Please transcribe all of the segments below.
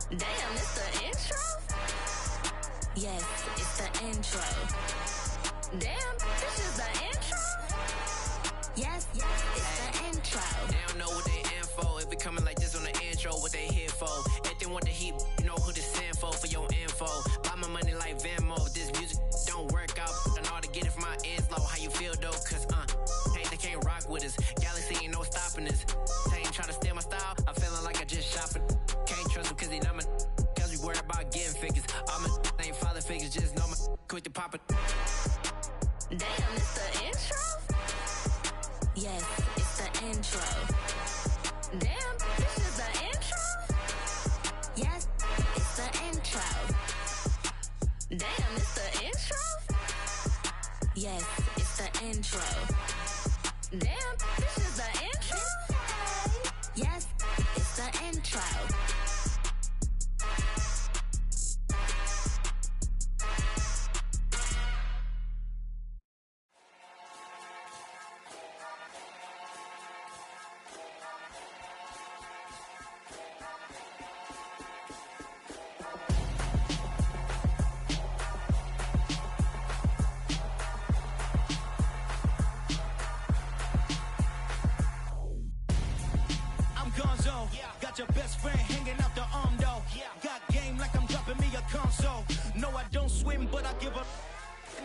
Damn, it's the intro? Yes, it's the intro. Damn, this is the intro? Yes, it's the intro. They don't know what they in for. If we coming like this on the intro, what they here for? If they want the heat, you know who to send for your info. Buy my money like Venmo. This music don't work out. I know how to get it from my ends low. How you feel though? Cause hey, they can't rock with us. Galaxy ain't no stopping this. They ain't trying to steal my style. I'm feeling like I just shot for. Can't trust them cause they not my. Cause we worried about getting figures. All my ain't father figures. Just know my quick to pop it. Damn, it's the intro? Yes, it's the intro. Damn, this is the intro? Yes, it's the intro. Damn, it's the intro? Yes, it's the intro. Damn, this is the intro? Yes, it's the intro. Got your best friend hanging out the arm though. Got game like I'm dropping me a console. No, I don't swim, but I give a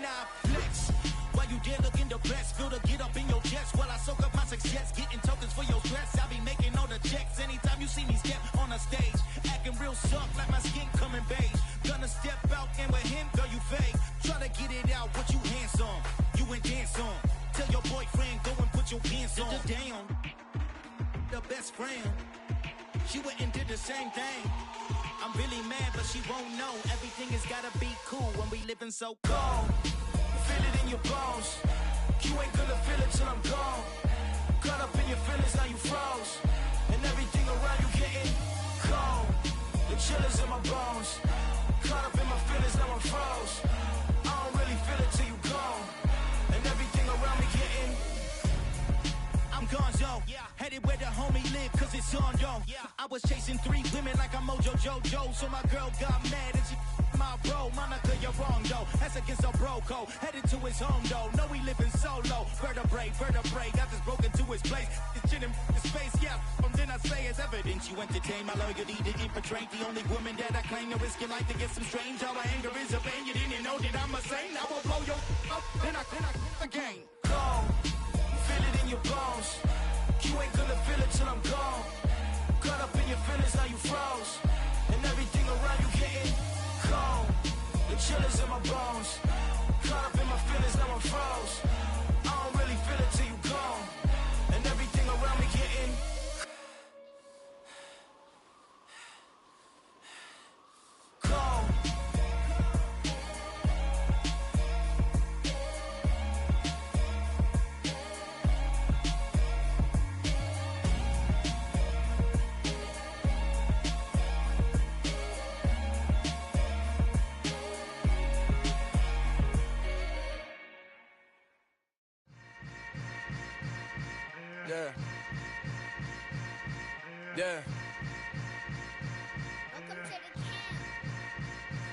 now flex. While you there looking the best, feel to get up in your chest while I soak up my success, getting tokens for your stress. I be making all the checks anytime you see me step on a stage, acting real soft like my skin coming beige. Gonna step out and with him, girl, you fake. Try to get it out, what you handsome, you ain't dance on. Tell your boyfriend go and put your pants on. Down, the best friend. She went and did the same thing. I'm really mad, but she won't know. Everything has gotta be cool when we living so cold. Feel it in your bones. You ain't gonna feel it till I'm gone. Caught up in your feelings, now you froze. And everything around you getting cold. The chill is in my bones. Caught up in my feelings, now I'm froze. I don't really feel it till you gone. And everything around me getting I'm gonzo, headed where the homie live, cause it's on though. I was chasing 3 women like I'm Mojo Jojo, so my girl got mad and she my bro. Monica, you're wrong though, that's against a bro code. Headed to his home though, know he living solo. Vertebrae, got this broken to his place. It's shit in his face, from then I say it's evidence. You entertain my loyalty to infiltrate the only woman that I claim to risk your life to get some strange. How my anger is a pain, you didn't know that I'm a saint. I will blow your up, then I again. Go. Feel it in your bones. You ain't gonna feel it till I'm gone. Caught up in your feelings, now you froze. And everything around you getting cold. The chill is in my bones. Caught up in my feelings, now I'm froze. I don't really feel it till you gone. And everything around me getting cold. Yeah.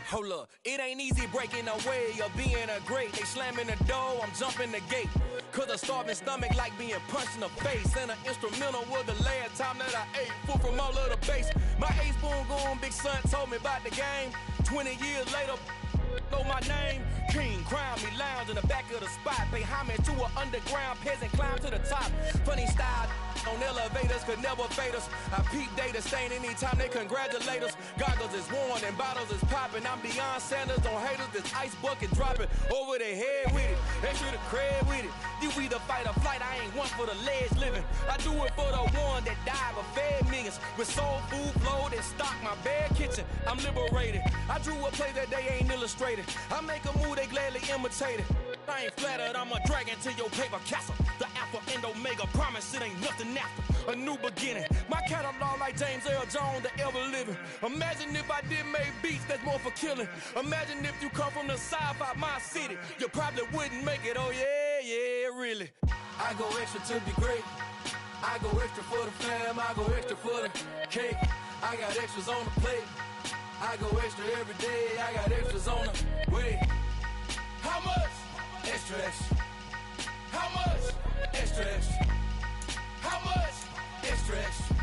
Hold up, it ain't easy breaking away or being a great. They slamming the door, I'm jumping the gate. Cause a starving stomach like being punched in the face. And an instrumental was the last time that I ate food from all of the bass. My 8-spoon goon big son told me about the game. 20 years later, know my name. King, crown me, lounge in the back of the spot. Pay homage to an underground peasant, climb to the top. Funny style on elevators could never fade us. I peep data stain anytime they congratulate us. Goggles is worn and bottles is popping. I'm beyond Sanders on haters, this ice bucket dropping over their head with it. Extra the cred with it. You either fight or flight, I ain't one for the ledge living. I do it for the one that died but fed millions. With soul food flowed and stocked my bad kitchen. I'm liberated. I drew a play that they ain't illustrated. I make a move, they gladly imitate it. I ain't flattered, I'm a dragon to your paper castle. The Alpha and Omega, promise it ain't nothing after. A new beginning. My catalog like James Earl Jones, the ever living. Imagine if I did make beats that's more for killing. Imagine if you come from the sci-fi, my city. You probably wouldn't make it, oh yeah, really. I go extra to be great. I go extra for the fam, I go extra for the cake. I got extras on the plate. I go extra every day, I got extras on the way. How much? Extra, extra. How much? Extra, extra. How much? Extra, extra.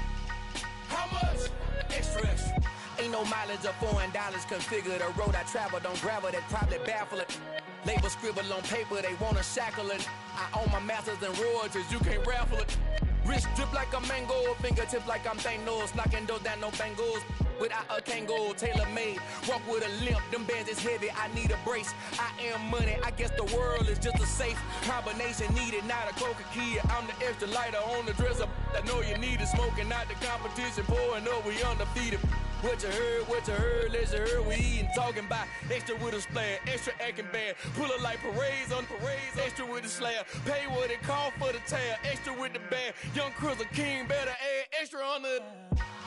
How much? Extra, extra. Ain't no mileage or $4 configure the road I travel. Don't gravel, that probably baffle it. Label scribble on paper, they wanna shackle it. I own my masters and royalties, you can't raffle it. Wrist drip like a mango, fingertips like I'm Thanos. Knocking doors down, no bangles. Without a Kango, tailor-made. Walk with a limp, them bands is heavy, I need a brace. I am money, I guess the world is just a safe combination needed, not a coca key. I'm the extra lighter on the dresser. I know you need it, smoking out the competition, pouring up, we undefeated. What you heard, let's you heard, we eatin', talking about extra with a splash, extra acting bad, pull it like parades on parades, extra with the slab, pay what it cost for the tab, extra with the bag, young Chris a king, better add extra on the...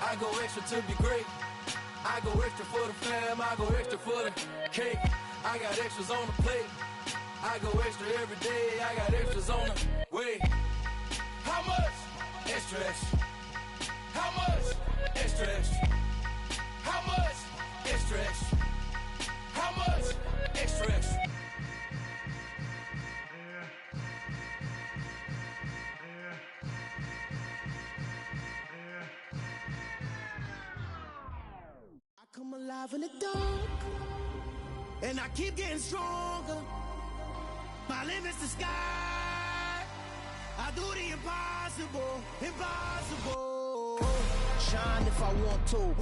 I go extra to be great. I go extra for the fam, I go extra for the cake. I got extras on the plate. I go extra every day, I got extras on the way. How much? Extra, extra. How much? Extra, extra. How much? Extra, extra. How much? Extra, extra. Come alive in the dark, and I keep getting stronger. My limit's the sky. I do the impossible, impossible. Shine if I want to.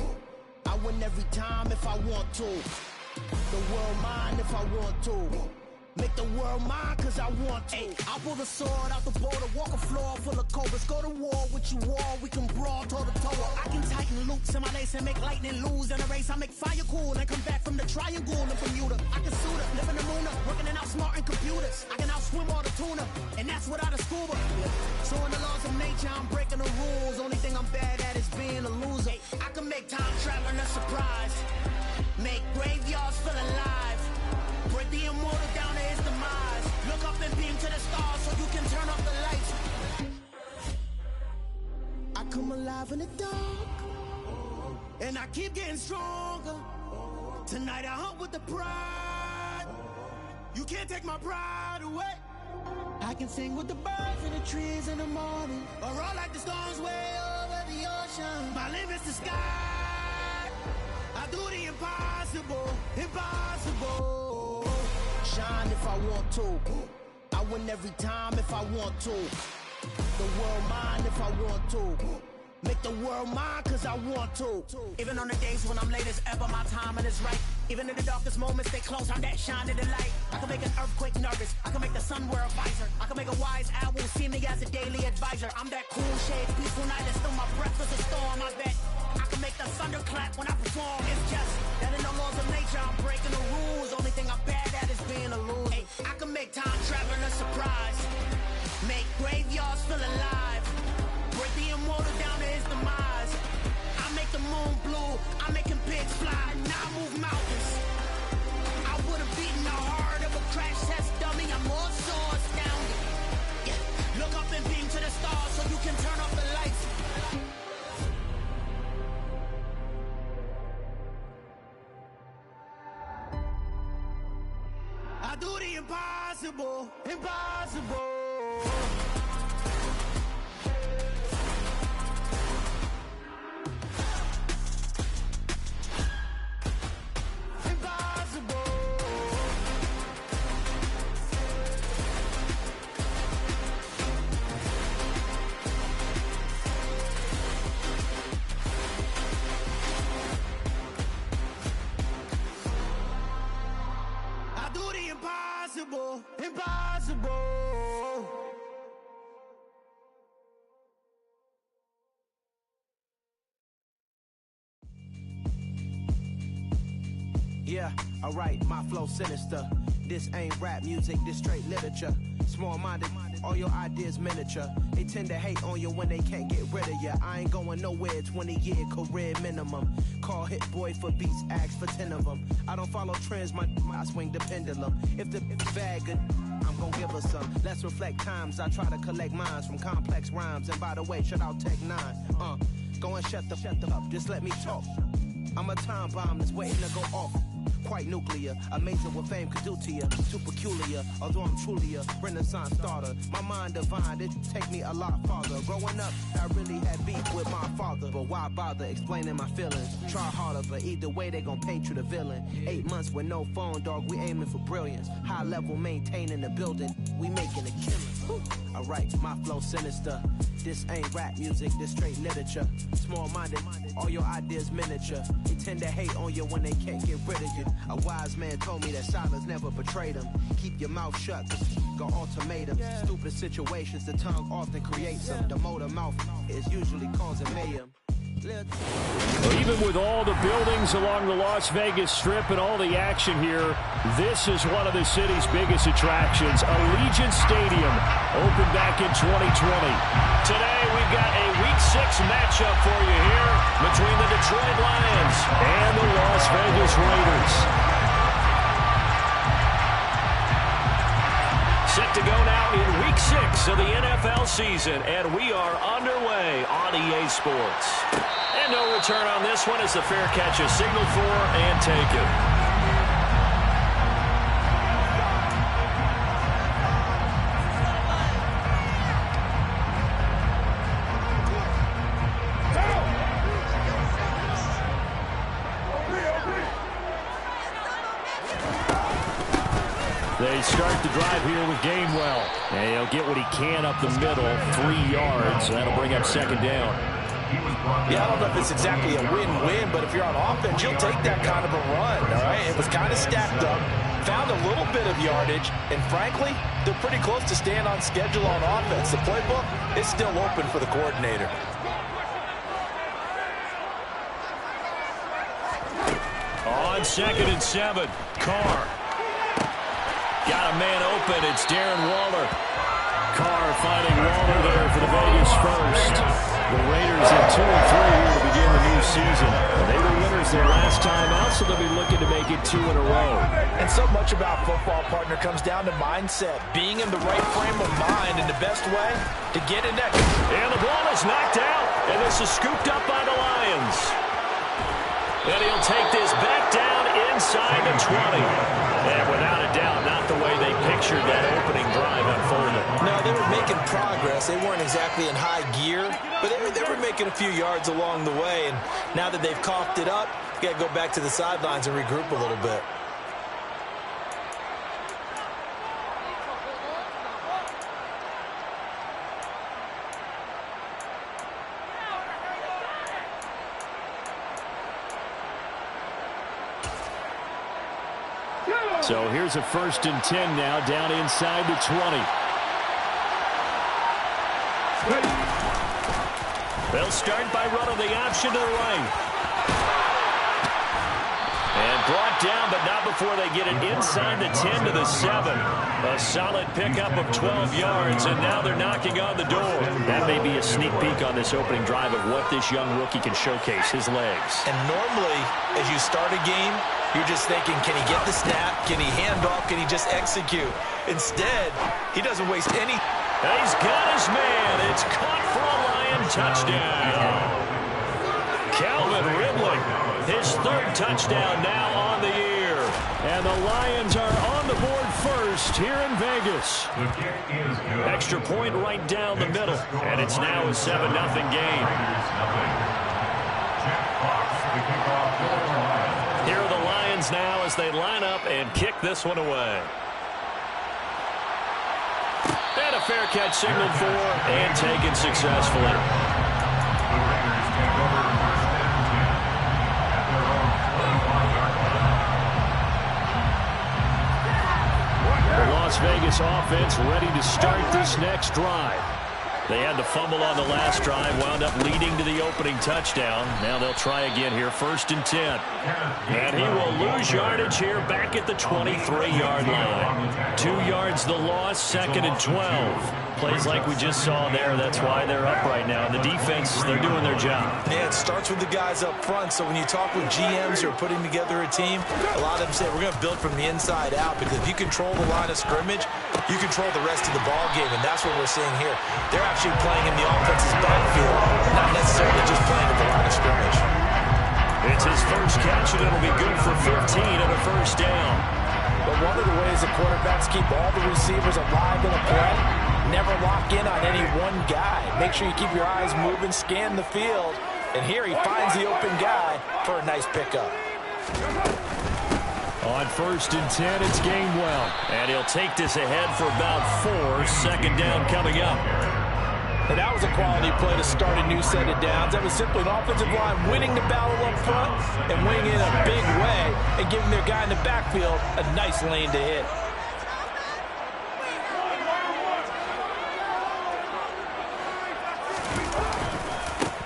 I win every time if I want to. The world mine if I want to. Make the world mine cause I want to. I pull the sword out the border, walk a floor full of cobras. Go to war with you all, we can brawl toe to toe. I can tighten loops in my lace and make lightning lose in a race. I make fire cool and come back from the triangle and Bermuda. I can suit up, live in the moon up, working and outsmarting computers. I can outswim all the tuna, and that's without a scuba. So in the laws of nature, I'm breaking the rules. Only thing I'm bad at is being a loser. I can make time traveling a surprise, make graveyards feel alive. Break the immortal down to his demise. Look up and beam to the stars so you can turn off the lights. I come alive in the dark, and I keep getting stronger. Tonight I hunt with the pride. You can't take my pride away. I can sing with the birds and the trees in the morning, or roll like the storms way over the ocean. My limit's the sky. I do the impossible, impossible. Shine if I want to. I win every time if I want to. The world mine if I want to. Make the world mine cause I want to. Even on the days when I'm late as ever, my timing is right. Even in the darkest moments, stay close, I'm that shine in the light. I can make an earthquake nervous, I can make the sun wear a visor. I can make a wise owl see me as a daily advisor. I'm that cool shade, peaceful night, and still my breath is a storm, I bet. I can make the thunder clap when I perform. It's just that in the laws of nature, I'm breaking the rules. Only thing I'm bad at is being a loser. Hey, I can make time traveling a surprise, make graveyards feel alive. Break the immortal down to his demise. I make the moon blue, I'm making pigs fly. Now I move mountains. I would have beaten the heart of a crash test dummy. I'm more so astounded. Yeah. Look up and beam to the stars so you can turn off the lights. I do the impossible, impossible. Impossible, impossible. Yeah, alright, my flow sinister. This ain't rap music, this straight literature. Small-minded, all your ideas miniature. They tend to hate on you when they can't get rid of you. I ain't going nowhere, 20-year career minimum. Call Hit Boy for beats, ask for 10 of them. I don't follow trends, I swing the pendulum. If the bag good, I'm gon' give her some. Let's reflect times, I try to collect minds from complex rhymes. And by the way, shout out Tech 9. Go and shut the up, just let me talk. I'm a time bomb that's waiting to go off. Quite nuclear, amazing what fame could do to you. Too peculiar, although I'm truly a renaissance starter. My mind divine, it take me a lot farther. Growing up, I really had beef with my father. But why bother explaining my feelings? Try harder, but either way they gon' paint you the villain. 8 months with no phone, dog, we aiming for brilliance. High level maintaining the building, we making a killing. Alright, my flow sinister. This ain't rap music, this straight literature. Small-minded, all your ideas miniature. They tend to hate on you when they can't get rid of you. A wise man told me that silence never betrayed him. Keep your mouth shut, cause got ultimatums. Stupid situations, the tongue often creates them. The motor mouth is usually causing mayhem. Even with all the buildings along the Las Vegas Strip and all the action here, this is one of the city's biggest attractions. Allegiant Stadium opened back in 2020. Today we've got a Week 6 matchup for you here between the Detroit Lions and the Las Vegas Raiders. Set to go now in Week 6 of the NFL season, and we are underway on EA Sports. And no return on this one as the fair catch is signaled for and taken. They start the drive here with Gainwell. And he'll get what he can up the middle, 3 yards. That'll bring up second down. Yeah, I don't know if it's exactly a win-win, but if you're on offense, you'll take that kind of a run, all right? It was kind of stacked up, found a little bit of yardage, and frankly, they're pretty close to staying on schedule on offense. The playbook is still open for the coordinator. On 2nd and 7, Carr. Got a man open. It's Darren Waller. Carr finding Waller there for the Vegas first. The Raiders at 2-3 here to begin the new season. They were winners their last time out, so they'll be looking to make it 2 in a row. And so much about football, partner, comes down to mindset. Being in the right frame of mind, and the best way to get it next. And the ball is knocked out, and this is scooped up by the Lions. And he'll take this back down inside the 20. And without a doubt, not the way they pictured that opening drive unfolding. No, they were making progress. They weren't exactly in high gear, but they were making a few yards along the way. And now that they've coughed it up, you got to go back to the sidelines and regroup a little bit. So here's a 1st and 10 now, down inside the 20. They'll start by running the option to the right. And brought down, but not before they get it inside the 10 to the 7. A solid pickup of 12 yards, and now they're knocking on the door. That may be a sneak peek on this opening drive of what this young rookie can showcase, his legs. And normally, as you start a game, you're just thinking, can he get the snap? Can he hand off? Can he just execute? Instead, he doesn't waste any. He's got his man. It's caught for a Lion touchdown. Calvin Ridley, his 3rd touchdown now on the year. And the Lions are on the board first here in Vegas. Extra point right down the middle. And it's now a 7-0 game. Here are the Lions now as they line up and kick this one away. And a fair catch signaled for and taken successfully. The Las Vegas offense ready to start this next drive. They had the fumble on the last drive, wound up leading to the opening touchdown. Now they'll try again here, 1st and 10. And he will lose yardage here back at the 23-yard line. 2 yards the loss, 2nd and 12. Plays like we just saw there. That's why they're up right now. The defense, they're doing their job. Yeah, it starts with the guys up front. So when you talk with GMs who are putting together a team, a lot of them say we're going to build from the inside out, because if you control the line of scrimmage, you control the rest of the ball game, and that's what we're seeing here. They're actually playing in the offense's backfield, not necessarily just playing at the line of scrimmage. It's his 1st and a first down. But one of the ways the quarterbacks keep all the receivers alive in a play, never lock in on any one guy. Make sure you keep your eyes moving, scan the field. And here he finds the open guy for a nice pickup. On 1st and 10, it's Gainwell. And he'll take this ahead for about 4. Second down coming up. And that was a quality play to start a new set of downs. That was simply an offensive line winning the battle up front and winning in a big way and giving their guy in the backfield a nice lane to hit.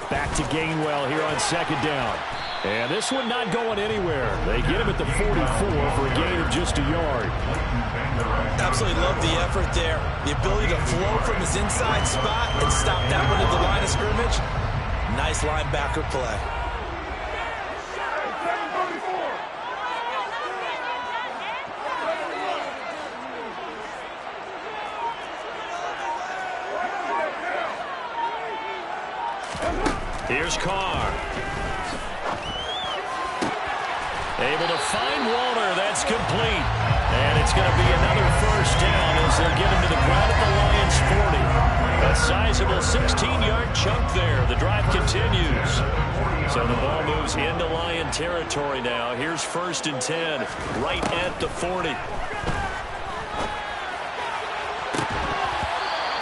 Back to Gainwell here on 2nd down. And this one not going anywhere. They get him at the 44 for a gain of just a yard. Absolutely love the effort there. The ability to flow from his inside spot and stop that one at the line of scrimmage. Nice linebacker play. Here's Carr. Able to find Walter. That's complete. And it's going to be another first down as they'll get him to the ground at the Lions' 40. A sizable 16-yard chunk there. The drive continues. So the ball moves into Lion territory now. Here's 1st and 10, right at the 40.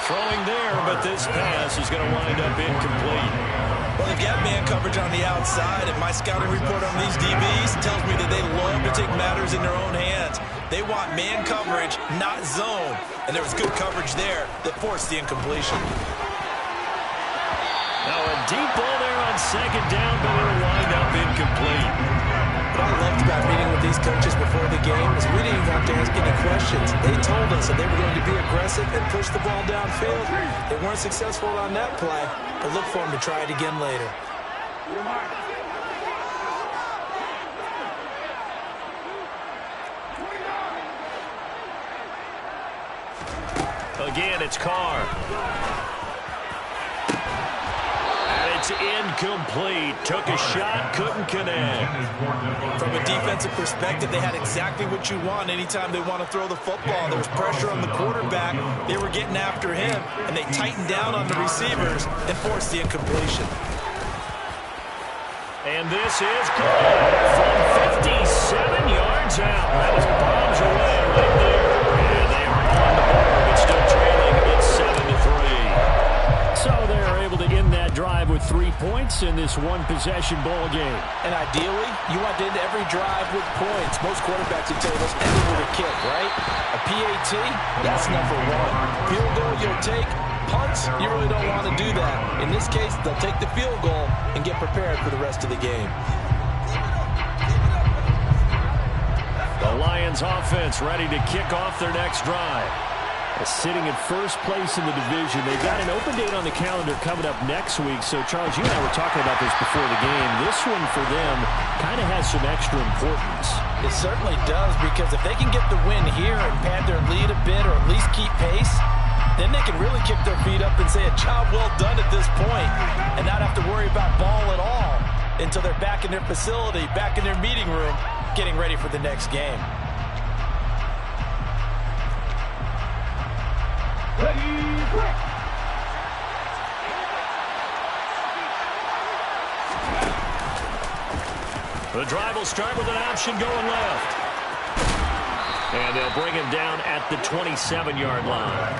Throwing there, but this pass is going to wind up incomplete. Well, they've got man coverage on the outside, and my scouting report on these DBs tells me that they love to take matters in their own hands. They want man coverage, not zone. And there was good coverage there that forced the incompletion. Now a deep ball there on 2nd down, but it'll wind up incomplete. What I loved about meeting with these coaches before the game is we didn't even have to ask any questions. They told us that they were going to be aggressive and push the ball downfield. They weren't successful on that play, but look for them to try it again later. Again, it's Carr. It's incomplete. Took a shot, couldn't connect. From a defensive perspective, they had exactly what you want anytime they want to throw the football. There was pressure on the quarterback. They were getting after him, and they tightened down on the receivers and forced the incompletion. And this is good from 57 yards out. That was bombs away right there. And they are on the board, but still trailing. It's 7-3. So they're able to end that drive with 3 points in this one-possession ball game. And ideally, you want to end every drive with points. Most quarterbacks would tell us end with a kick, right? A PAT, that's number 1. Field goal you'll take. Punts, you really don't want to do that. In this case, they'll take the field goal and get prepared for the rest of the game. The Lions offense ready to kick off their next drive. Sitting in first place in the division. They've got an open date on the calendar coming up next week. So, Charles, you and I were talking about this before the game. This one for them kind of has some extra importance. It certainly does, because if they can get the win here and pad their lead a bit or at least keep pace, then they can really kick their feet up and say a job well done at this point and not have to worry about ball at all until they're back in their facility, back in their meeting room, getting ready for the next game. The drive will start with an option going left. And they'll bring him down at the 27-yard line.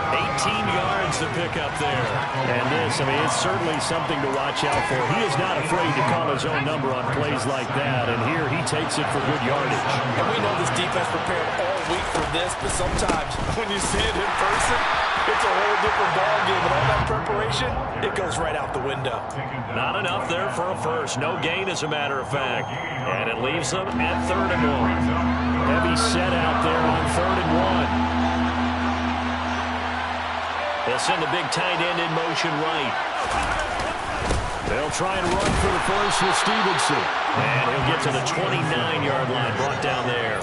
18 yards to pick up there. And this, I mean, it's certainly something to watch out for. He is not afraid to call his own number on plays like that. And here he takes it for good yardage. And we know this defense prepared all week for this, but sometimes when you see it in person, it's a whole different ballgame. And all that preparation, it goes right out the window. Not enough there for a first. No gain, as a matter of fact. And it leaves them at 3rd and 1. Heavy set out there on 3rd and 1. They'll send the big tight end in motion right. They'll try and run for the first with Stevenson. And he'll get to the 29-yard line, brought down there.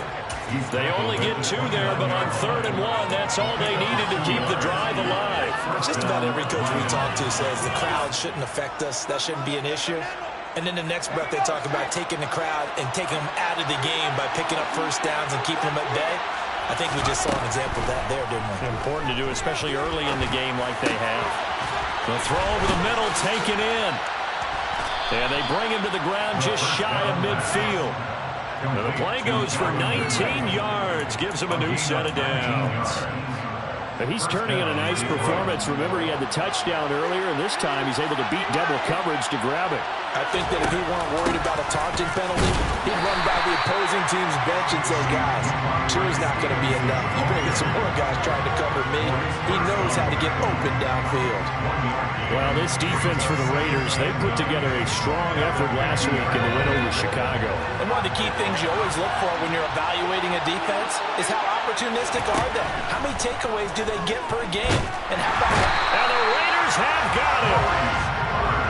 They only get 2 there, but on 3rd and 1, that's all they needed to keep the drive alive. Just about every coach we talk to says the crowd shouldn't affect us. That shouldn't be an issue. And then the next breath they talk about taking the crowd and taking them out of the game by picking up first downs and keeping them at bay. I think we just saw an example of that there, didn't we? Important to do, especially early in the game like they have. The throw over the middle, taken in. And they bring him to the ground just shy of midfield. And the play goes for 19 yards, gives him a new set of downs. And he's turning in a nice performance. Remember, he had the touchdown earlier, and this time he's able to beat double coverage to grab it. I think that if he weren't worried about a taunting penalty, he'd run by the opposing team's bench and say, guys, sure's not going to be enough. You better get some more guys trying to cover me. He knows how to get open downfield. Well, this defense for the Raiders, they put together a strong effort last week in the win over Chicago. And one of the key things you always look for when you're evaluating a defense is how opportunistic are they? How many takeaways do they get per game? And how about that? And the Raiders have got him.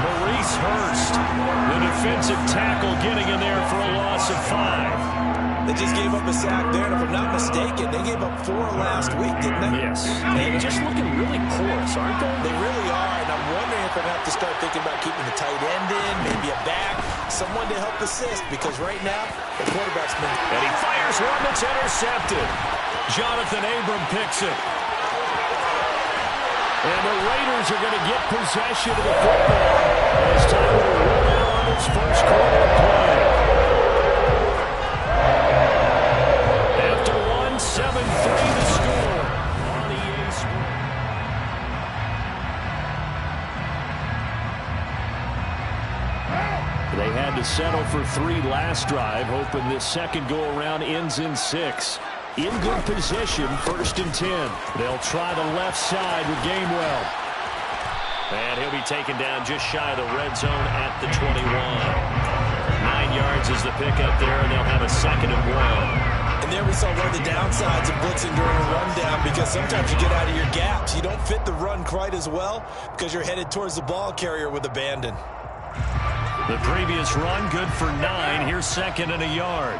Maurice Hurst, the defensive tackle, getting in there for a loss of 5. They just gave up a sack there, and if I'm not mistaken, they gave up 4 last week, didn't they? Yes. And just looking really porous, aren't they? They really are, and I'm wondering if they're going to have to start thinking about keeping the tight end in, maybe a back, someone to help assist, because right now, the quarterback's been... And he fires one that's intercepted. Jonathan Abram picks it. And the Raiders are going to get possession of the football. It's time to roll out on its first quarter play. After 1, 7-3 to score on the EA Sports. They had to settle for 3 last drive, hoping this second go-around ends in 6. In good position, 1st and 10. They'll try the left side with Gainwell. And he'll be taken down just shy of the red zone at the 21. 9 yards is the pickup there, and they'll have a 2nd and 1. And there we saw one of the downsides of blitzing during a rundown, because sometimes you get out of your gaps. You don't fit the run quite as well because you're headed towards the ball carrier with abandon. The previous run, good for 9. Here's 2nd and a yard.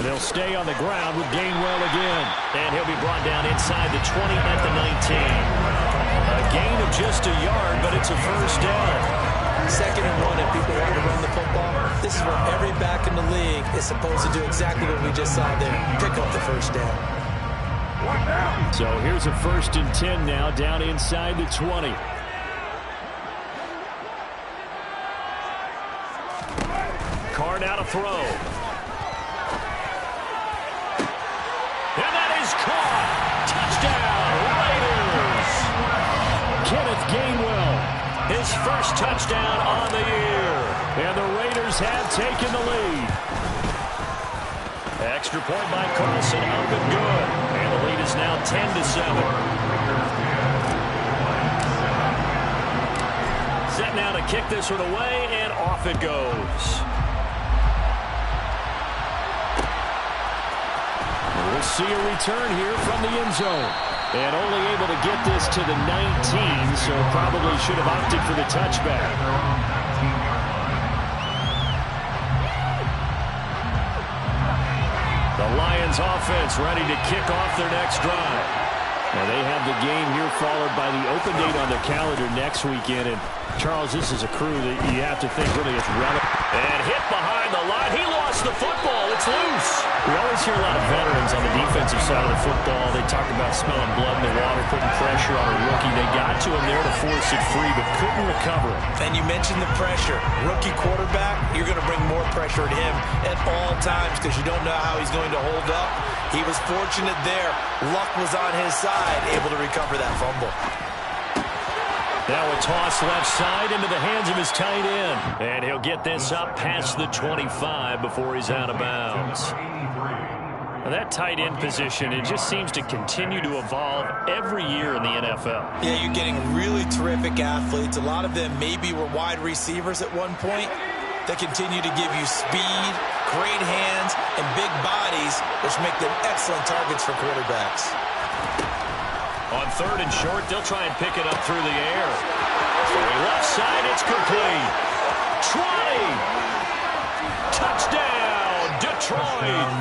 They'll stay on the ground with Gainwell again. And he'll be brought down inside the 20 at the 19. A gain of just a yard, but it's a first down. 2nd and 1, if people want to run the football, this is where every back in the league is supposed to do exactly what we just saw there. Pick up the first down. So here's a 1st and 10 now, down inside the 20. Card out a throw. And that is caught. Touchdown, Raiders. Kenneth Gainwell, his first touchdown on the year. And the Raiders have taken the lead. Extra point by Carlson, up and good. And the lead is now 10-7. Set now to kick this one away, and off it goes. We'll see a return here from the end zone. And only able to get this to the 19, so probably should have opted for the touchback. The Lions offense ready to kick off their next drive. Now they have the game here followed by the open date on their calendar next weekend. And Charles, this is a crew that you have to think really is relevant. And hit behind the line. He lost the football. It's loose. We always hear a lot of veterans on the defensive side of the football. They talk about smelling blood in the water, putting pressure on a rookie. They got to him there to force it free, but couldn't recover it. And you mentioned the pressure. Rookie quarterback, you're going to bring more pressure at him at all times because you don't know how he's going to hold up. He was fortunate there. Luck was on his side, able to recover that fumble. Now a toss left side into the hands of his tight end. And he'll get this up past the 25 before he's out of bounds. Now that tight end position, it just seems to continue to evolve every year in the NFL. Yeah, you're getting really terrific athletes. A lot of them maybe were wide receivers at one point. They continue to give you speed, great hands, and big bodies, which make them excellent targets for quarterbacks. On 3rd and short, they'll try and pick it up through the air. Left side, it's complete. 20. Touchdown, Detroit.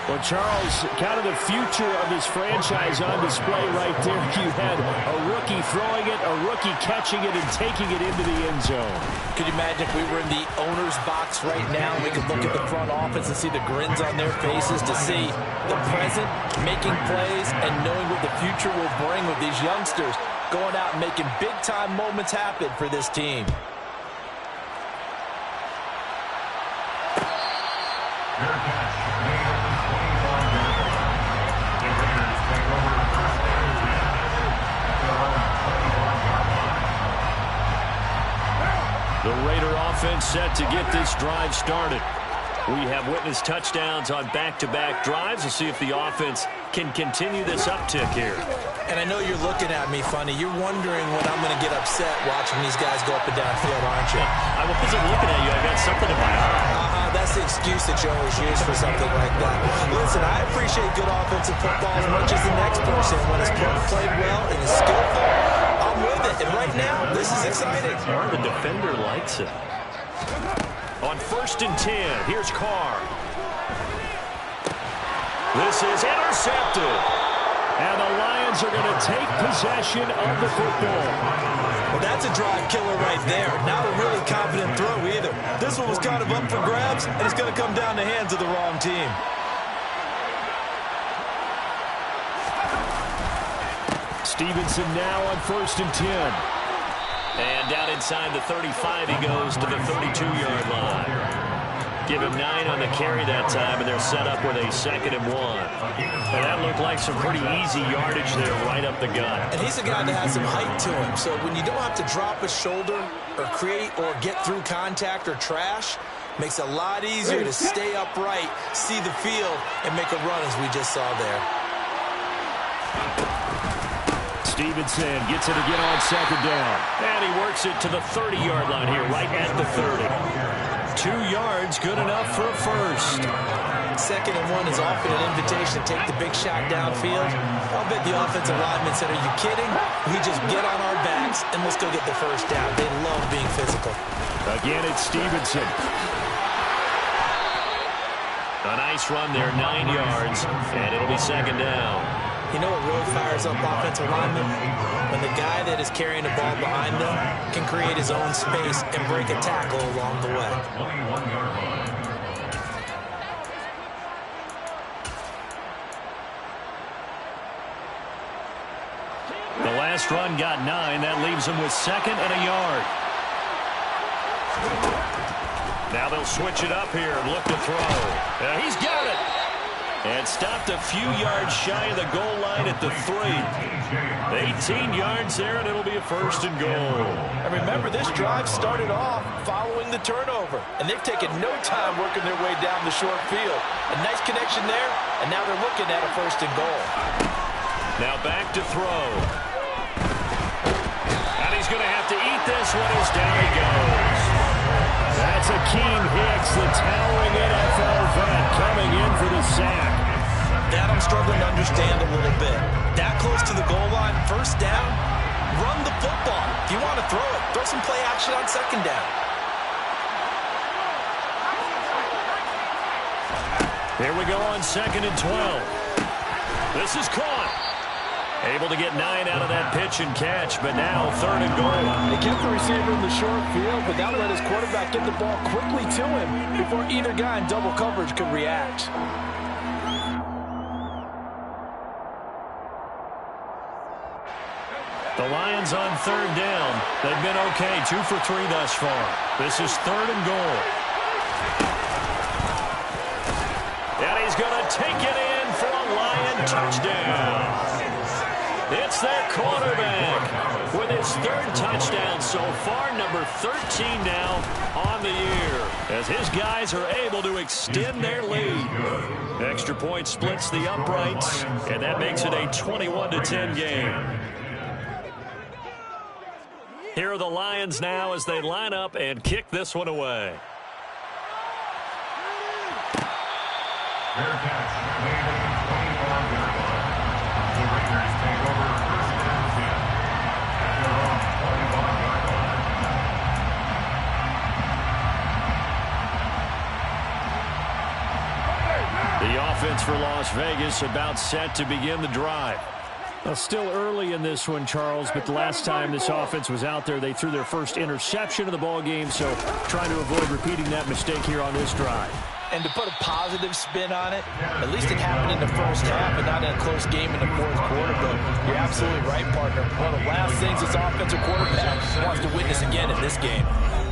Well, Charles, kind of the future of this franchise on display right there. You had a rookie throwing it, a rookie catching it, and taking it into the end zone. Could you imagine if we were in the owner's box right now? We could look at the front office and see the grins on their faces to see the present, making plays, and knowing what the future will bring with these youngsters going out and making big-time moments happen for this team. The Raider offense set to get this drive started. We have witnessed touchdowns on back-to-back drives. We'll see if the offense can continue this uptick here. And I know you're looking at me funny. You're wondering when I'm going to get upset watching these guys go up and down field, aren't you? I wasn't looking at you. I got something in my eye. That's the excuse that you always use for something like that. Listen, I appreciate good offensive football as much as the next person. When it's played well and is skillful, I'm with it. And right now, this is exciting. The defender likes it. On 1st and 10, here's Carr. This is intercepted. And the Lions are going to take possession of the football. Well, that's a drive killer right there. Not a really confident throw either. This one was kind of up for grabs, and it's going to come down the hands of the wrong team. Stevenson now on 1st and 10. And down inside the 35, he goes to the 32-yard line. Give him 9 on the carry that time, and they're set up with a 2nd and 1. And that looked like some pretty easy yardage there right up the gut. And he's a guy that has some height to him, so when you don't have to drop a shoulder or create or get through contact or trash, makes it a lot easier to stay upright, see the field, and make a run as we just saw there. Stevenson gets it again on 2nd down. And he works it to the 30-yard line here, right at the 30. 2 yards, good enough for a first. 2nd and 1 is often an invitation to take the big shot downfield. I'll bet the offensive lineman said, are you kidding? We just get on our backs and let's go get the first down. They love being physical. Again, it's Stevenson. A nice run there, 9 yards, and it'll be 2nd down. You know what really fires up offensive linemen? When the guy that is carrying the ball behind them can create his own space and break a tackle along the way. The last run got 9. That leaves him with 2nd and a yard. Now they'll switch it up here and look to throw. He's got it. And stopped a few yards shy of the goal line at the 3. 18 yards there, and it'll be a 1st and goal. And remember, this drive started off following the turnover, and they've taken no time working their way down the short field. A nice connection there, and now they're looking at a 1st and goal. Now back to throw. And he's going to have to eat this one as down he goes. That's Akeem Hicks, the towering NFL vet, coming in for the sack. That I'm struggling to understand a little bit. That close to the goal line, 1st down, run the football. If you want to throw it, throw some play action on 2nd down. Here we go on 2nd and 12. This is caught. Able to get 9 out of that pitch and catch, but now 3rd and goal. They kept the receiver in the short field, but that let his quarterback get the ball quickly to him before either guy in double coverage could react. The Lions on 3rd down. They've been okay, 2 for 3 thus far. This is 3rd and goal. And he's going to take it in for a Lion touchdown. It's their quarterback with his 3rd touchdown so far, number 13 now on the year, as his guys are able to extend their lead. Extra point splits the uprights, and that makes it a 21-10 game. Here are the Lions now as they line up and kick this one away. offense for Las Vegas, about set to begin the drive. Well, still early in this one, Charles, but the last time this offense was out there, they threw their first interception of the ball game, so trying to avoid repeating that mistake here on this drive. And to put a positive spin on it, at least it happened in the first half and not in a close game in the fourth quarter. But you're absolutely right, partner. One of the last things this offensive quarterback wants to witness again in this game.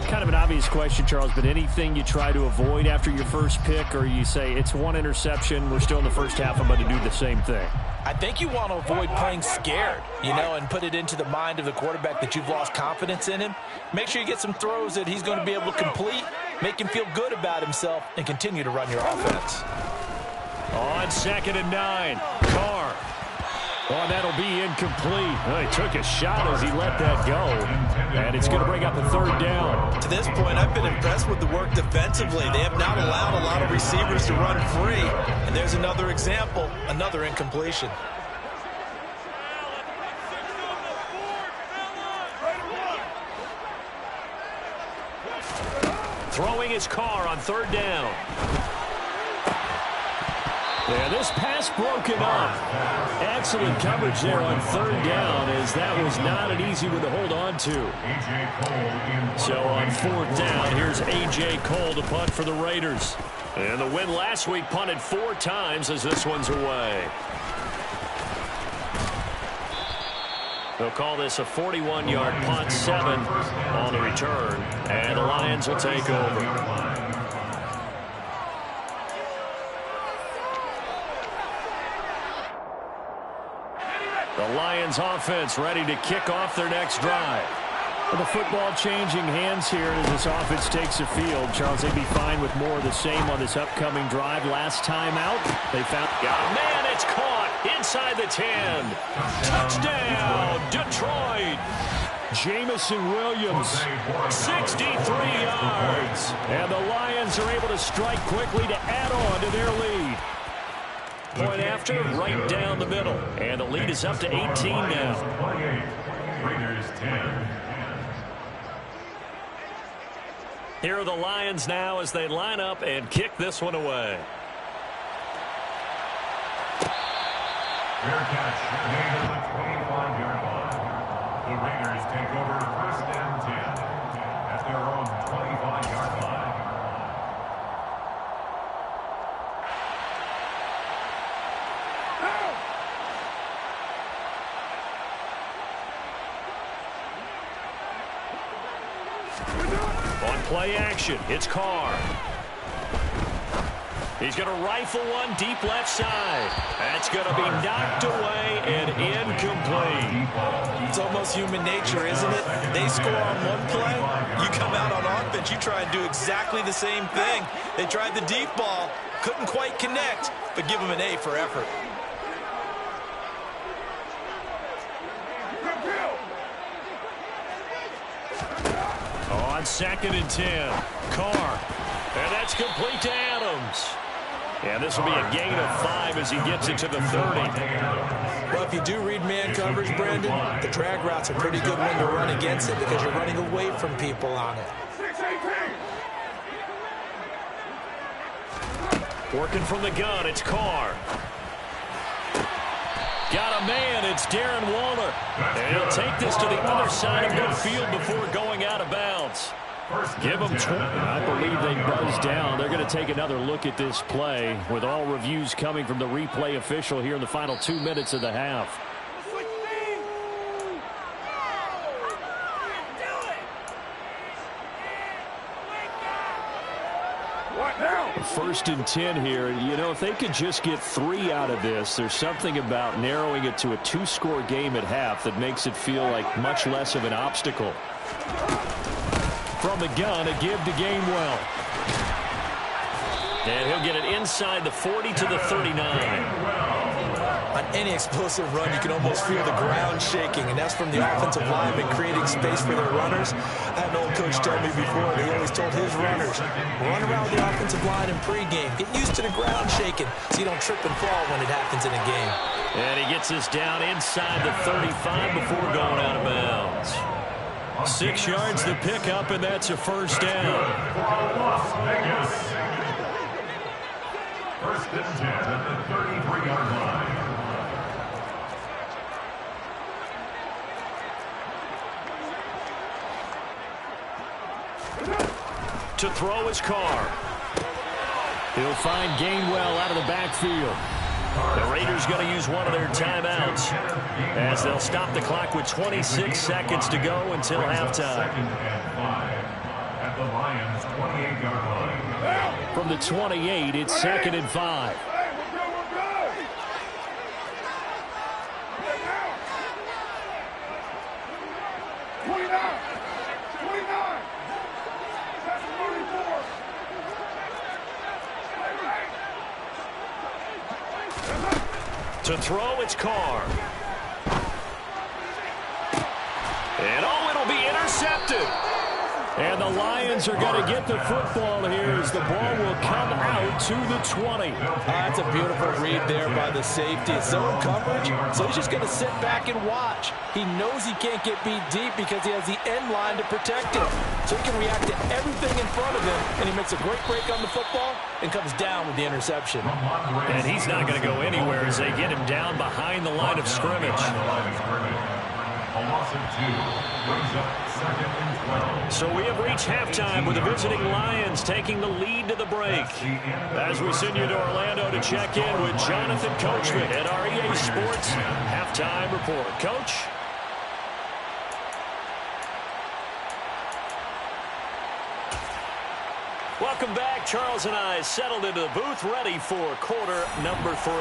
Kind of an obvious question, Charles, but anything you try to avoid after your first pick, or you say it's one interception, we're still in the first half, I'm going to do the same thing? I think you want to avoid playing scared, and put it into the mind of the quarterback that you've lost confidence in him. Make sure you get some throws that he's going to be able to complete, make him feel good about himself, and continue to run your offense. On 2nd and 9, Carr. Oh, that'll be incomplete. Well, he took a shot as he let that go, and it's going to bring up a 3rd down. To this point, I've been impressed with the work defensively. They have not allowed a lot of receivers to run free, and there's another example, another incompletion. Throwing his Carr on 3rd down. Yeah, this pass broken up. Excellent coverage there on 3rd down, as that was not an easy one to hold on to. So on 4th down, here's A.J. Cole to punt for the Raiders. And the win last week punted 4 times as this one's away. They'll call this a 41-yard punt, 7 on the return, and the Lions will take over. The Lions offense ready to kick off their next drive. The football changing hands here as this offense takes the field. Charles, they'd be fine with more of the same on this upcoming drive. Last time out, they found... man, it's caught inside the 10. Touchdown, Detroit. Jamison Williams, 63 yards. And the Lions are able to strike quickly to add on to their lead. Point after, right down the middle. And the lead is up to 18 now. Raiders 10. Here are the Lions now as they line up and kick this one away. Fair catch made at the 25-yard line. The Raiders take over 1st and 10 at their own 25-yard line. On play action, it's Carr. He's going to rifle one deep left side. That's going to be knocked away and incomplete. It's almost human nature, isn't it? They score on one play, you come out on offense, you try and do exactly the same thing. They tried the deep ball, couldn't quite connect, but give them an A for effort. On 2nd and 10, Carr. And that's complete to Adams. And this will be a gain of 5 as he gets it to the 30. Well, if you do read man coverage, Brandon, the drag route's a pretty good one to run against it because you're running away from people on it. Working from the gun, it's Carr. Got a man, it's Darren Waller. And he'll take this to the other side of midfield before going out of bounds. Give them 20. I believe they buzzed down. They're going to take another look at this play with all reviews coming from the replay official here in the final 2 minutes of the half. First and 10 here. If they could just get 3 out of this, there's something about narrowing it to a 2-score game at half that makes it feel like much less of an obstacle. From the gun, a give to Gainwell. And he'll get it inside the 40 to the 39. On any explosive run, you can almost feel the ground shaking, and that's from the offensive linemen creating space for their runners. I had an old coach tell me before, he always told his runners, run around the offensive line in pregame. Get used to the ground shaking so you don't trip and fall when it happens in a game. And he gets this down inside the 35 before going out of bounds. 6 yards to pick up, and that's a 1st down. First and 10 at the 33-yard line. To throw his Carr. He'll find Gainwell out of the backfield. The Raiders going to use one of their timeouts as they'll stop the clock with 26 seconds to go until halftime. 2nd and 5 at the Lions' 28-yard line. From the 28, it's 2nd and 5. To throw, it's Carr. And it'll be intercepted. And the Lions are going to get the football here as the ball will come out to the 20. That's a beautiful read there by the safety. It's zone coverage, so he's just going to sit back and watch. He knows he can't get beat deep because he has the end line to protect him. So he can react to everything in front of him, and he makes a great break on the football and comes down with the interception. And he's not going to go anywhere as they get him down behind the line of scrimmage. A loss of 2 brings up 2nd and 12. So we have reached halftime with the visiting Lions taking the lead to the break. As we send you to Orlando to check in with Jonathan Coachman at our EA Sports Halftime Report. Coach? Welcome back. Charles and I settled into the booth ready for quarter number 3.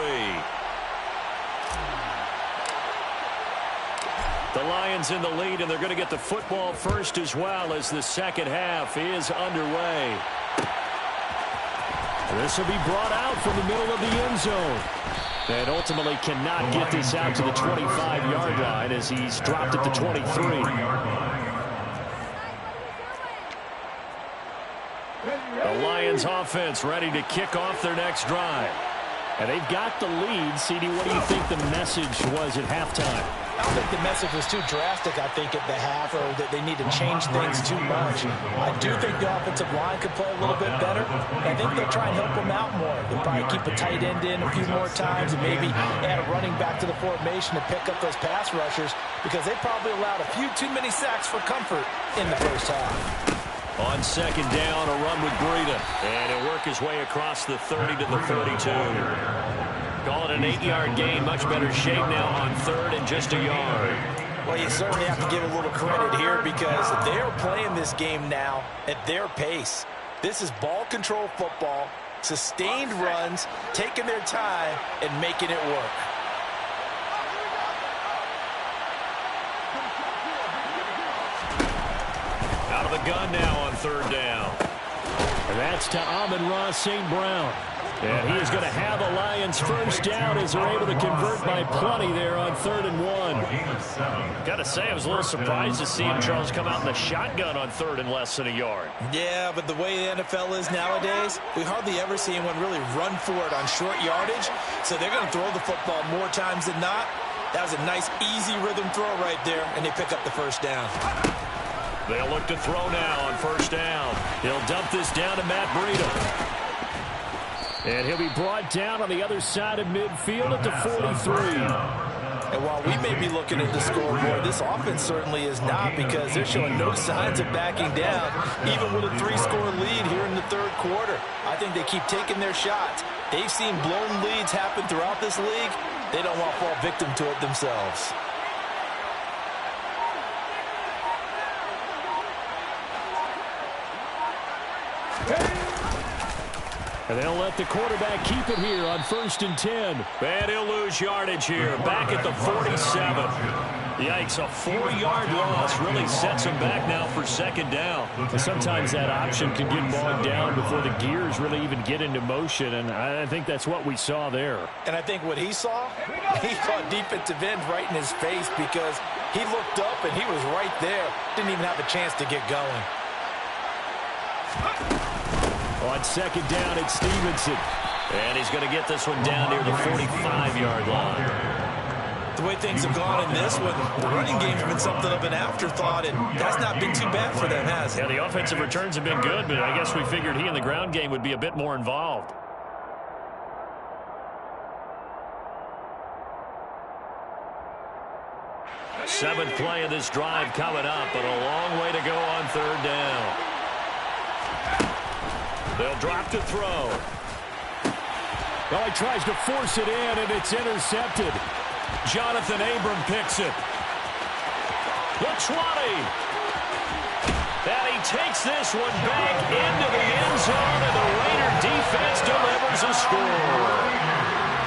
The Lions in the lead, and they're going to get the football first as well as the second half is underway. This will be brought out from the middle of the end zone. And ultimately cannot get this out to the 25-yard line as he's dropped at the 23. The Lions offense ready to kick off their next drive. And they've got the lead. CD, what do you think the message was at halftime? I don't think the message was too drastic, I think, at the half, or that they need to change things too much. I do think the offensive line could play a little bit better. I think they'll try and help them out more. They'll probably keep a tight end in a few more times and maybe add a running back to the formation to pick up those pass rushers because they probably allowed a few too many sacks for comfort in the first half. On second down, a run with Breida. And he'll work his way across the 30 to the 32. Call it an 8-yard gain. Much better shape now on third and just a yard. Well, you certainly have to give a little credit here because they're playing this game now at their pace. This is ball control football, sustained runs, taking their time, and making it work. Out of the gun now on third down. And that's to Amon-Ra St. Brown. And he is going to have a Lions first down as they're able to convert by plenty there on 3rd and 1. Got to say, I was a little surprised to see him, Charles, come out in the shotgun on 3rd and less than a yard. Yeah, but the way the NFL is nowadays, we hardly ever see anyone really run for it on short yardage. So they're going to throw the football more times than not. That was a nice, easy rhythm throw right there, and they pick up the first down. They'll look to throw now on first down. He'll dump this down to Matt Breida. And he'll be brought down on the other side of midfield at the 43. And while we may be looking at the scoreboard, this offense certainly is not because they're showing no signs of backing down, even with a 3-score lead here in the third quarter. I think they keep taking their shots. They've seen blown leads happen throughout this league. They don't want to fall victim to it themselves. And they'll let the quarterback keep it here on 1st and 10. And he'll lose yardage here, back at the 47. Yikes, a 4-yard loss really sets him back now for second down. So sometimes that option can get bogged down before the gears really even get into motion, and I think that's what we saw there. And I think what he saw defensive end right in his face because he looked up and he was right there. Didn't even have a chance to get going. On second down, it's Stevenson. And he's going to get this one down near the 45-yard line. The way things have gone in this one, the running game's been something of an afterthought, and that's not been too bad for them, has it? Yeah, the offensive returns have been good, but I guess we figured he in the ground game would be a bit more involved. Seventh play of this drive coming up, but a long way to go on third down. They'll drop to throw. Well, he tries to force it in, and it's intercepted. Jonathan Abram picks it. The 20. And he takes this one back into the end zone, and the Raider defense delivers a score.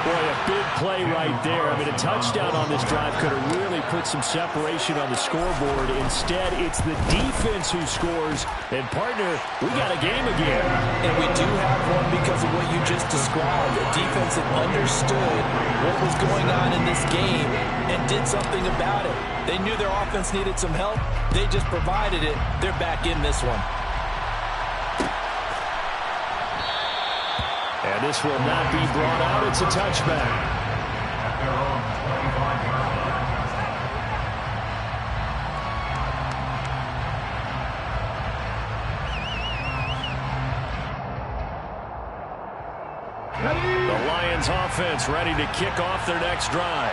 Boy, a big play right there. I mean, a touchdown on this drive could have really put some separation on the scoreboard. Instead, it's the defense who scores. And, partner, we got a game again. And we do have one because of what you just described. A defense that understood what was going on in this game and did something about it. They knew their offense needed some help. They just provided it. They're back in this one. And this will not be brought out. It's a touchback. At their own 25-yard line. The Lions offense ready to kick off their next drive.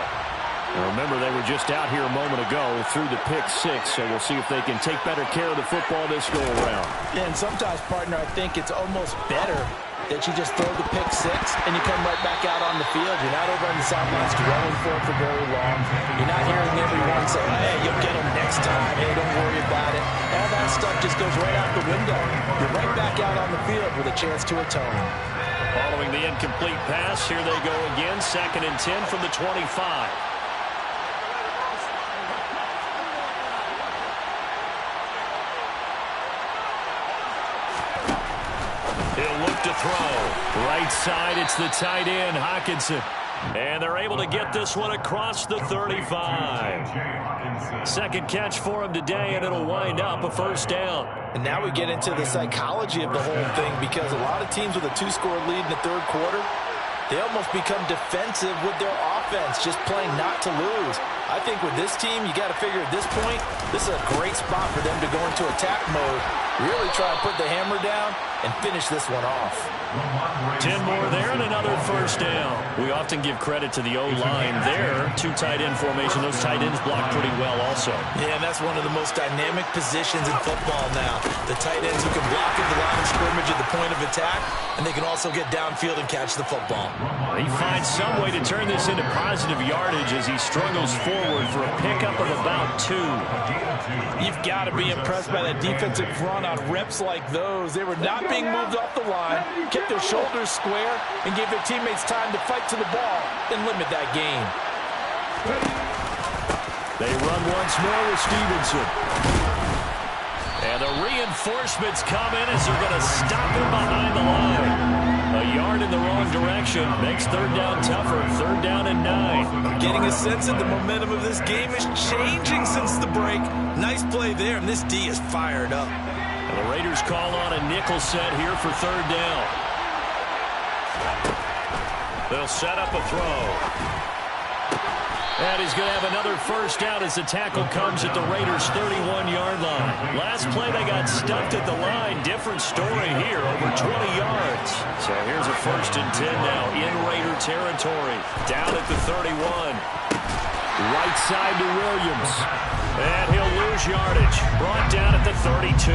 And remember, they were just out here a moment ago through the pick six, so we'll see if they can take better care of the football this go-around. And sometimes, partner, I think it's almost better that you just throw the pick six and you come right back out on the field. You're not over on the sidelines dwelling for it for very long. You're not hearing everyone say, hey, you'll get them next time. Hey, don't worry about it. All that stuff just goes right out the window. You're right back out on the field with a chance to atone. Following the incomplete pass, here they go again. 2nd and 10 from the 25. He'll look to throw. Right side, it's the tight end, Hockenson. And they're able to get this one across the 35. Second catch for him today, and it'll wind up a first down. And now we get into the psychology of the whole thing, because a lot of teams with a 2-score lead in the third quarter, they almost become defensive with their offense, just playing not to lose. I think with this team, you got to figure at this point, this is a great spot for them to go into attack mode, really try to put the hammer down and finish this one off. 10 more there and another first down. We often give credit to the O-line there. 2 tight end formation. Those tight ends block pretty well also. Yeah, and that's one of the most dynamic positions in football now. The tight ends who can block at the line of scrimmage at the point of attack, and they can also get downfield and catch the football. He finds some way to turn this into positive yardage as he struggles forward for a pickup of about 2. You've got to be impressed by that defensive front on reps like those. They were not being moved off the line, kept their shoulders square, and gave their teammates time to fight to the ball and limit that gain. They run once more with Stevenson. And the reinforcements come in as they're going to stop him behind the line. A yard in the wrong direction makes third down tougher. 3rd down and 9. I'm getting a sense that the momentum of this game is changing since the break. Nice play there, and this D is fired up. And the Raiders call on a nickel set here for 3rd down. They'll set up a throw. And he's going to have another first down as the tackle comes at the Raiders' 31-yard line. Last play, they got stuffed at the line. Different story here, over 20 yards. So here's a 1st and 10 now in Raider territory. Down at the 31. Right side to Williams. And he'll lose yardage. Brought down at the 32.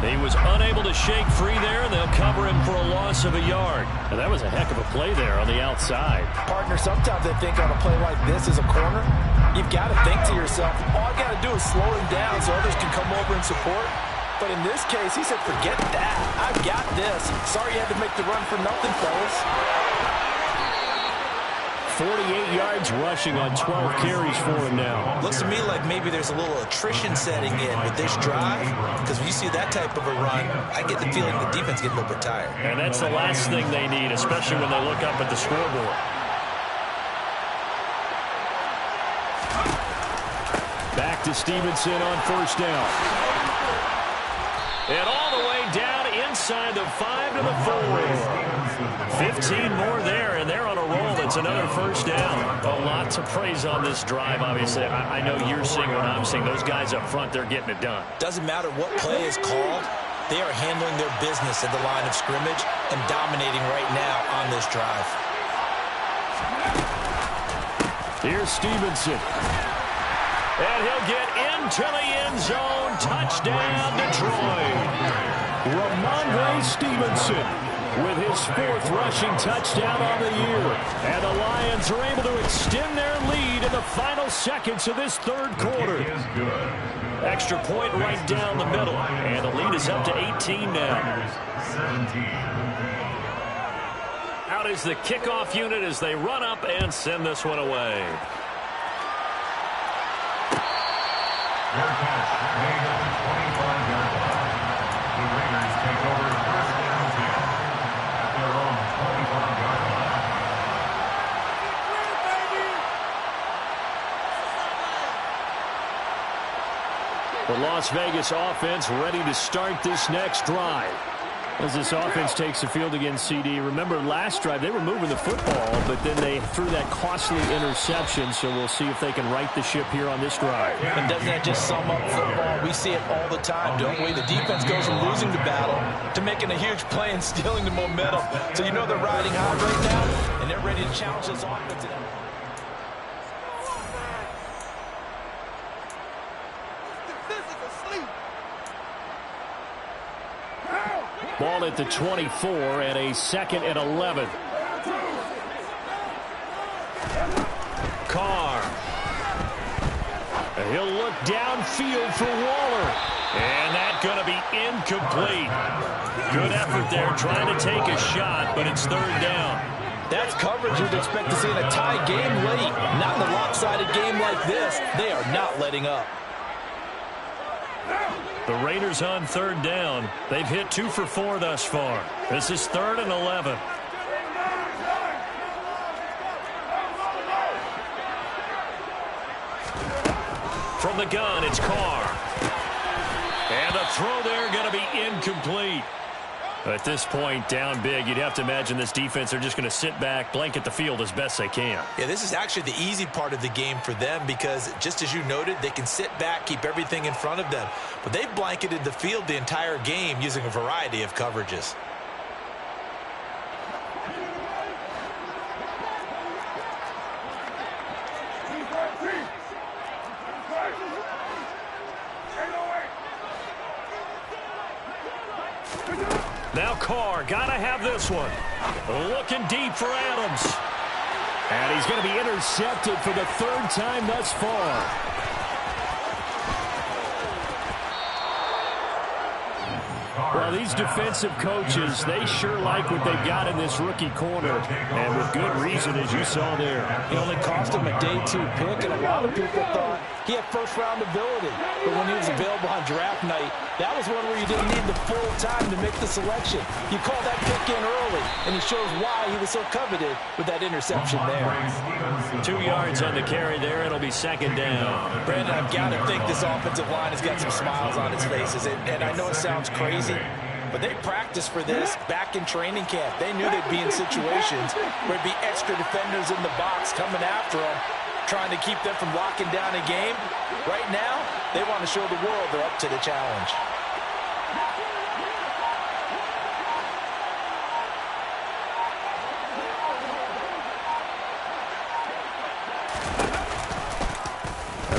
He was unable to shake free there, and they'll cover him for a loss of a yard. And that was a heck of a play there on the outside. Partner, sometimes I think on a play like this as a corner, you've got to think to yourself, all I got to do is slow him down so others can come over and support. But in this case, he said, forget that. I've got this. Sorry you had to make the run for nothing, fellas. 48 yards rushing on 12 carries for him now. Looks to me like maybe there's a little attrition setting in with this drive, because when you see that type of a run, I get the feeling the defense gets a little bit tired. And that's the last thing they need, especially when they look up at the scoreboard. Back to Stevenson on 1st down. And all the way down inside the 5 to the 4. 15 more there, and they're on a roll. It's another first down. A lot to praise on this drive, obviously. I know you're seeing what I'm seeing. Those guys up front, they're getting it done. Doesn't matter what play is called. They are handling their business at the line of scrimmage and dominating right now on this drive. Here's Stevenson. And he'll get into the end zone. Touchdown, Detroit. Ramondre Stevenson with his 4th rushing touchdown on the year. And the Lions are able to extend their lead in the final seconds of this 3rd quarter. Extra point right down the middle. And the lead is up to 18 now. Out is the kickoff unit as they run up and send this one away. Their catch made at the 25-yard line. The Raiders take over 1st and 10 at their own 25-yard line. The Las Vegas offense ready to start this next drive. As this offense takes the field against CD, remember last drive they were moving the football, but then they threw that costly interception, so we'll see if they can right the ship here on this drive. And doesn't that just sum up football? We see it all the time, don't we? The defense goes from losing the battle to making a huge play and stealing the momentum. So you know they're riding high right now, and they're ready to challenge this offense. Ball at the 24 and a 2nd and 11. Carr. And he'll look downfield for Waller. And that's going to be incomplete. Good effort there trying to take a shot, but it's 3rd down. That's coverage you'd expect to see in a tie game late. Not in a lopsided game like this. They are not letting up. The Raiders on 3rd down. They've hit 2 for 4 thus far. This is 3rd and 11. From the gun, it's Carr. And the throw there going to be incomplete. At this point, down big, you'd have to imagine this defense are just going to sit back, blanket the field as best they can. Yeah, this is actually the easy part of the game for them because, just as you noted, they can sit back, keep everything in front of them. But they've blanketed the field the entire game using a variety of coverages. Now Carr, got to have this one. Looking deep for Adams. And he's going to be intercepted for the 3rd time thus far. Well, these defensive coaches, they sure like what they've got in this rookie corner. And with good reason, as you saw there. It only cost him a day 2 pick, and a lot of people thought he had first-round ability. But when he was available on draft night, that was one where you didn't need the full time to make the selection. You called that pick in early, and he shows why he was so coveted with that interception there. 2 yards on the carry there. It'll be 2nd down. Brandon, I've got to think this offensive line has got some smiles on its faces. And I know it sounds crazy, but they practiced for this back in training camp. They knew they'd be in situations where there'd be extra defenders in the box coming after them, trying to keep them from locking down a game. Right now, they want to show the world they're up to the challenge.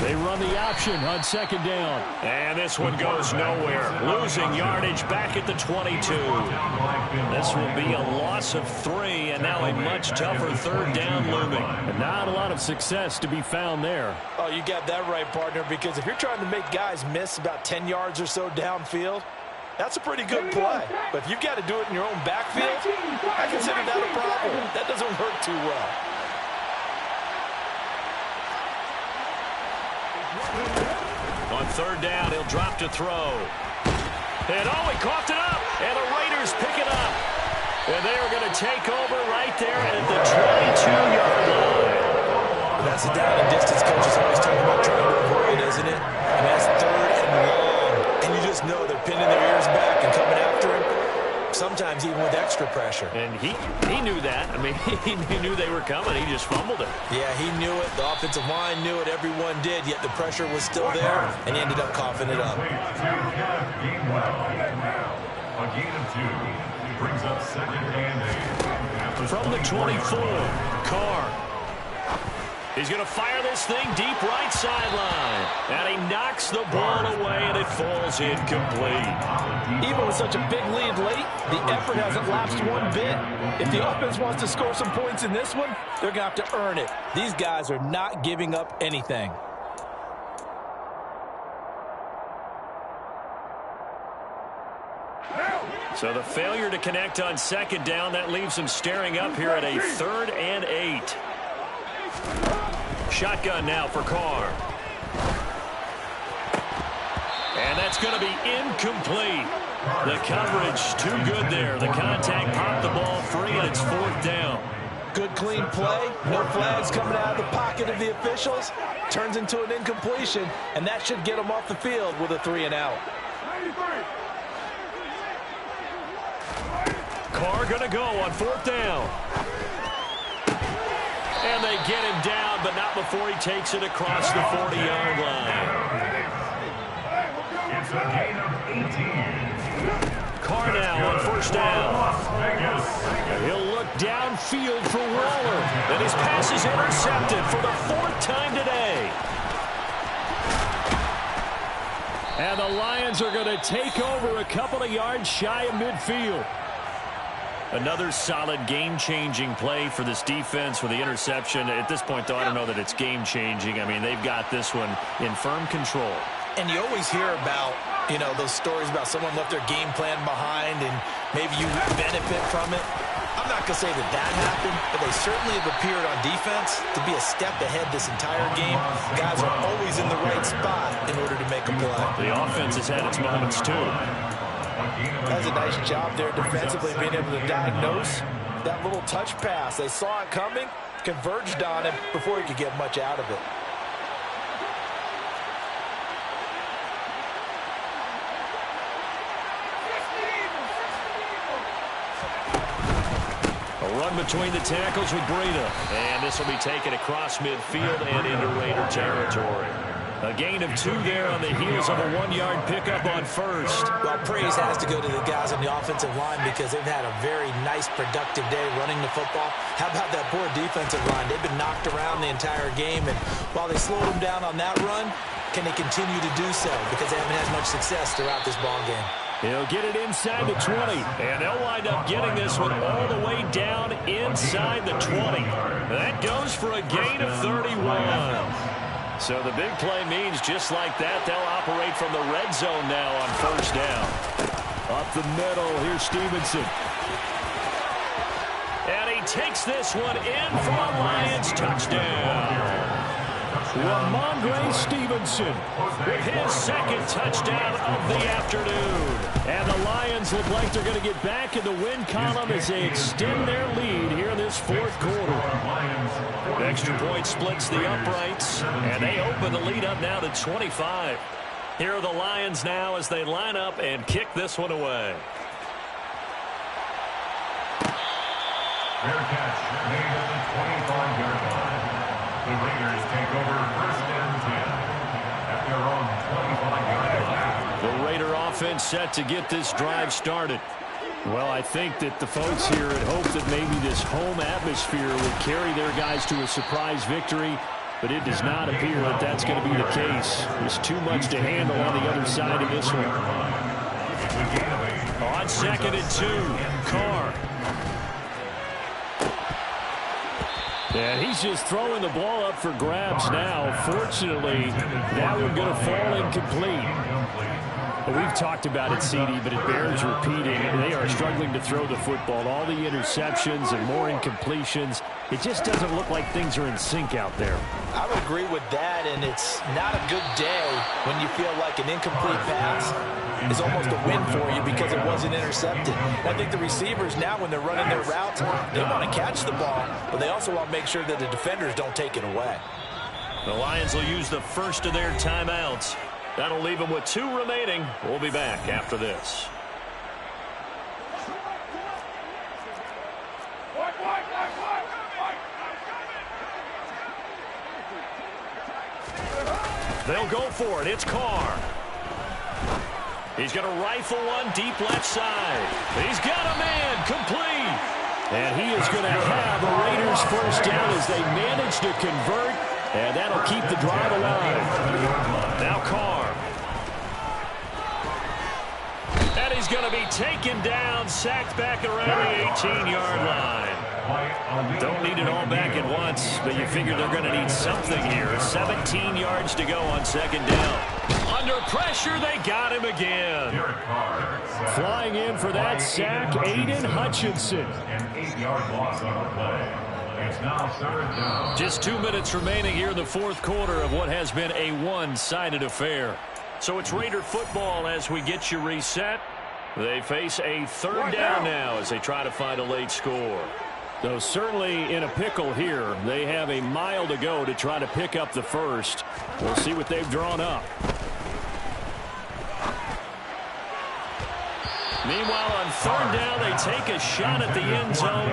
They run the option on 2nd down. And this one goes nowhere. Losing yardage back at the 22. This will be a loss of 3, and now a much tougher 3rd down looming. And not a lot of success to be found there. Oh, you got that right, partner, because if you're trying to make guys miss about 10 yards or so downfield, that's a pretty good play. But if you've got to do it in your own backfield, I consider that a problem. That doesn't work too well. On 3rd down, he'll drop to throw. And he coughed it up. And the Raiders pick it up. And they are going to take over right there at the 22-yard line. That's a down and distance coaches always talk about trying to avoid, isn't it? And that's 3rd and long. And you just know they're pinning their ears back and coming after him. Sometimes even with extra pressure. And he knew that. I mean, he knew they were coming. He just fumbled it. Yeah, he knew it. The offensive line knew it. Everyone did, yet the pressure was still there, and he ended up coughing it up. A gain of 2 brings up 2nd and 8. From the 24, Carr. He's going to fire this thing deep right sideline. And he knocks the ball away, and it falls incomplete. Even with such a big lead late, the effort hasn't lapsed one bit. If the offense wants to score some points in this one, they're going to have to earn it. These guys are not giving up anything. So the failure to connect on second down, that leaves him staring up here at a 3rd and 8. Shotgun now for Carr. And that's going to be incomplete. The coverage too good there. The contact popped the ball free, and it's 4th down. Good clean play. No flags coming out of the pocket of the officials. Turns into an incompletion, and that should get them off the field with a 3 and out. Carr going to go on 4th down. And they get him down, but not before he takes it across the 40-yard line. It's a gain of 18. Carr now on 1st down. He'll look downfield for Waller. And his pass is intercepted for the 4th time today. And the Lions are going to take over a couple of yards shy of midfield. Another solid game-changing play for this defense with the interception. At this point, though, I don't know that it's game-changing. I mean, they've got this one in firm control. And you always hear about, you know, those stories about someone left their game plan behind and maybe you benefit from it. I'm not going to say that that happened, but they certainly have appeared on defense to be a step ahead this entire game. Guys are always in the right spot in order to make a play. The offense has had its moments, too. That's a nice job there defensively, being able to diagnose that little touch pass. They saw it coming, converged on him before he could get much out of it. A run between the tackles with Breida. And this will be taken across midfield and into Raider territory. A gain of 2 there on the heels of a 1-yard pickup on 1st. Well, praise has to go to the guys on the offensive line because they've had a very nice, productive day running the football. How about that poor defensive line? They've been knocked around the entire game, and while they slowed them down on that run, can they continue to do so? Because they haven't had much success throughout this ball game. He'll get it inside the 20, and they'll wind up getting this one all the way down inside the 20. That goes for a gain of 31. So the big play means just like that, they'll operate from the red zone now on 1st down. Up the middle, here's Stevenson. And he takes this one in for a Lions touchdown. Ramondre Stevenson with his 2nd touchdown of the afternoon. And the Lions look like they're going to get back in the win column as they extend their lead here in this 4th quarter. Extra point splits the uprights, and they open the lead up now to 25. Here are the Lions now as they line up and kick this one away. Fair catch made at the 25-yard line. The Raiders take over 1st and 10 at their own 25-yard line. The Raider offense set to get this drive started. Well, I think that the folks here had hoped that maybe this home atmosphere would carry their guys to a surprise victory, but it does not appear that that's going to be the case. There's too much to handle on the other side of this one. On 2nd and 2, Carr. And he's just throwing the ball up for grabs now. Fortunately, that one going to fall incomplete. Well, we've talked about it, CD, but it bears repeating. They are struggling to throw the football. All the interceptions and more incompletions. It just doesn't look like things are in sync out there. I would agree with that, and it's not a good day when you feel like an incomplete pass is almost a win for you because it wasn't intercepted. And I think the receivers now, when they're running their routes, they want to catch the ball, but they also want to make sure that the defenders don't take it away. The Lions will use the first of their timeouts. That'll leave them with 2 remaining. We'll be back after this. They'll go for it. It's Carr. He's going to rifle one deep left side. He's got a man complete. And he is going to have the Raiders first down as they manage to convert And that'll keep the drive alive. Now Carr. And he's going to be taken down, sacked back around the 18-yard line. Don't need it all back at once, but you figure they're going to need something here. 17 yards to go on second down. Under pressure, they got him again. Flying in for that sack, Aiden Hutchinson. An 8-yard loss on the play. It's now third down. Just 2 minutes remaining here in the fourth quarter of what has been a one-sided affair. So it's Raider football as we get you reset. They face a third down now as they try to find a late score. Though certainly in a pickle here. They have a mile to go to try to pick up the first. We'll see what they've drawn up. Meanwhile, on third down, they take a shot at the end zone,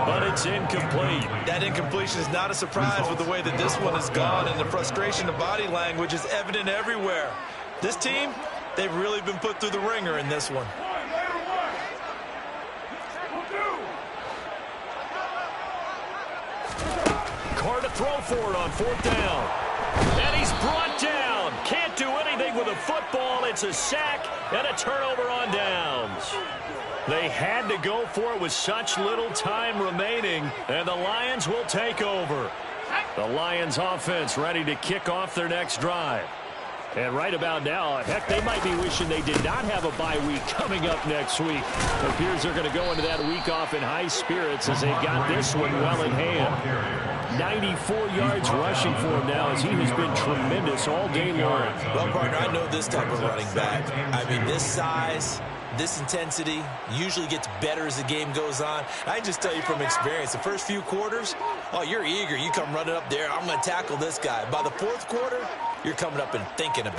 but it's incomplete. That incompletion is not a surprise with the way that this one has gone, and the frustration of body language is evident everywhere. This team, they've really been put through the ringer in this one. Carr to throw for it on fourth down. And he's brought down. Can't do anything with a football. It's a sack and a turnover on downs. They had to go for it with such little time remaining, and the Lions will take over. The Lions offense ready to kick off their next drive. And right about now, heck, they might be wishing they did not have a bye week coming up next week. It appears they're going to go into that week off in high spirits as they've got this one well in hand. 94 yards rushing for him now as he has been tremendous all day long. Well, partner, I know this type of running back. I mean, this size, this intensity usually gets better as the game goes on. I can just tell you from experience, the first few quarters, oh, you're eager. You come running up there, I'm going to tackle this guy. By the fourth quarter, you're coming up and thinking about it.